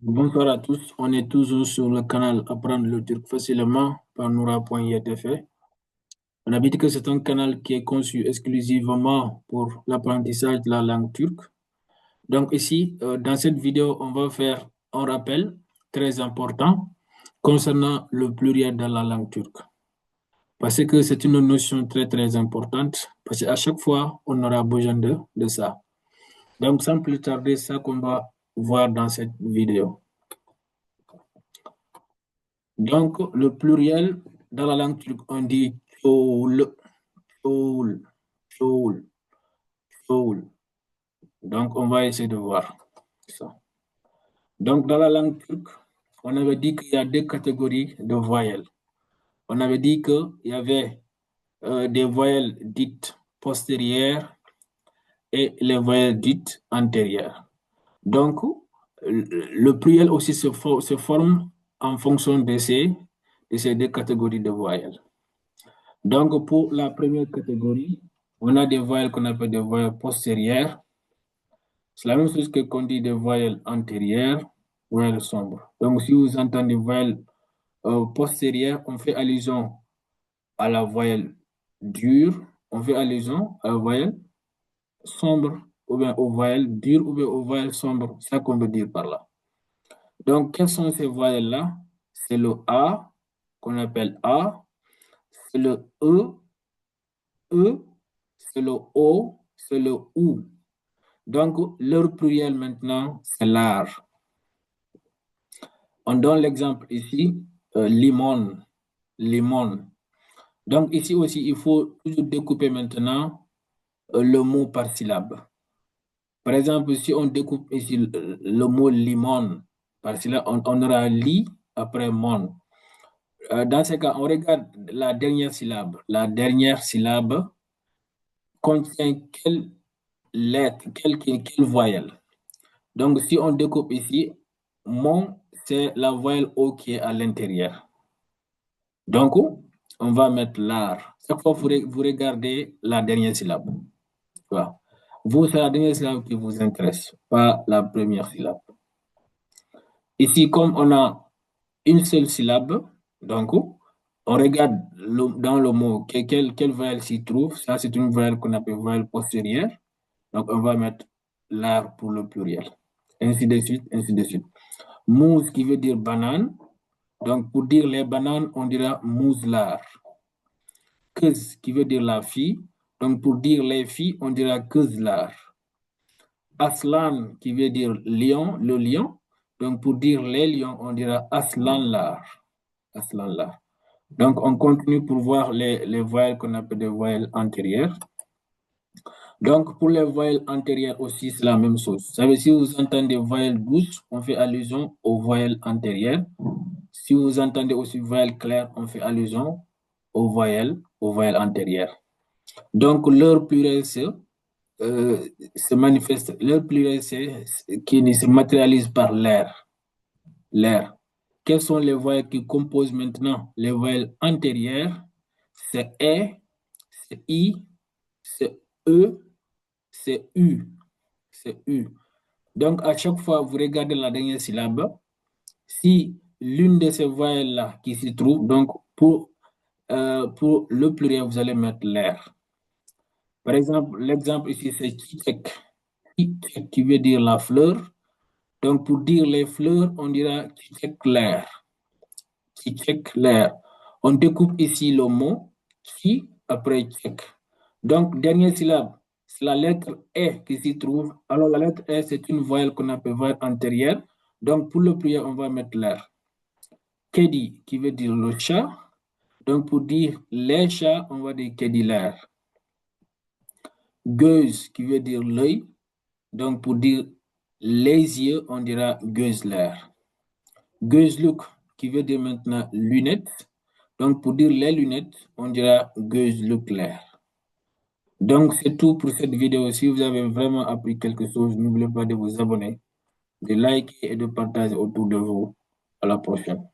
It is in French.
Bonsoir à tous, on est toujours sur le canal Apprendre le turc facilement par Noura.ytf. On a dit que c'est un canal qui est conçu exclusivement pour l'apprentissage de la langue turque. Donc ici, dans cette vidéo, on va faire un rappel très important concernant le pluriel dans la langue turque. Parce que c'est une notion très importante, parce qu'à chaque fois, on aura besoin de ça. Donc sans plus tarder, c'est ça qu'on va voir dans cette vidéo. Donc, le pluriel dans la langue turque, on dit çoğul, çoğul, çoğul, çoğul. Donc, on va essayer de voir ça. Donc, dans la langue turque, on avait dit qu'il y a deux catégories de voyelles. On avait dit qu'il y avait des voyelles dites postérieures et les voyelles dites antérieures. Donc, le pluriel aussi se forme en fonction de ces deux catégories de voyelles. Donc, pour la première catégorie, on a des voyelles qu'on appelle des voyelles postérieures. C'est la même chose que qu'on dit des voyelles antérieures, voyelles sombres. Donc, si vous entendez voyelles postérieures, on fait allusion à la voyelle dure, on fait allusion à la voyelle sombre, ou bien aux voyelles dures, ou bien aux voyelles sombres. C'est ça qu'on veut dire par là. Donc, quelles sont ces voyelles-là? C'est le A, qu'on appelle A, c'est le E, c'est le O, c'est le OU. Donc, leur pluriel maintenant, c'est l'art. On donne l'exemple ici, limon, limon. Donc, ici aussi, il faut toujours découper maintenant le mot par syllabe. Par exemple, si on découpe ici le mot limon par syllabe, on aura li après mon. Dans ce cas, on regarde la dernière syllabe. La dernière syllabe contient quelle lettre, quelle voyelle. Donc, si on découpe ici, mon, c'est la voyelle O qui est à l'intérieur. Donc, on va mettre l'art. Chaque fois, vous regardez la dernière syllabe. Voilà. Vous, c'est la dernière syllabe qui vous intéresse, pas la première syllabe. Ici, comme on a une seule syllabe, donc, on regarde dans le mot quelle voyelle s'y trouve. Ça, c'est une voyelle qu'on appelle voyelle postérieure. Donc, on va mettre l'art pour le pluriel. Ainsi de suite, ainsi de suite. Mousse qui veut dire banane. Donc, pour dire les bananes, on dira mouzlar. Kız qui veut dire la fille. Donc, pour dire les filles, on dira kızlar. Aslan qui veut dire lion, le lion. Donc, pour dire les lions, on dira aslanlar. Aslanlar. Donc, on continue pour voir les voyelles qu'on appelle des voyelles antérieures. Donc, pour les voyelles antérieures aussi, c'est la même chose. Ça veut dire, si vous entendez voyelles douces, on fait allusion aux voyelles antérieures. Si vous entendez aussi voyelles claires, on fait allusion aux voyelles antérieures. Donc, leur pluriel se manifeste, leur pluriel qui se matérialise par l'air. L'air. Quelles sont les voyelles qui composent maintenant les voyelles antérieures? C'est E, c'est I, c'est E, c'est U. C'est U. Donc, à chaque fois, vous regardez la dernière syllabe. Si l'une de ces voyelles-là qui s'y trouve, donc pour le pluriel, vous allez mettre l'air. Par exemple, l'exemple ici, c'est çiçek. Çiçek qui veut dire la fleur. Donc, pour dire les fleurs, on dira çiçekler. Çiçekler. On découpe ici le mot qui après tchèque. Donc, dernière syllabe, c'est la lettre E qui s'y trouve. Alors, la lettre E, c'est une voyelle qu'on appelle voyelle antérieure. Donc, pour le pluriel, on va mettre l'air. Kedi, qui veut dire le chat. Donc, pour dire les chats, on va dire kediler. Göz, qui veut dire l'œil. Donc, pour dire les yeux, on dira gözler. Gözlük, qui veut dire maintenant lunettes. Donc, pour dire les lunettes, on dira gözlükler. Donc, c'est tout pour cette vidéo. Si vous avez vraiment appris quelque chose, n'oubliez pas de vous abonner, de liker et de partager autour de vous. À la prochaine.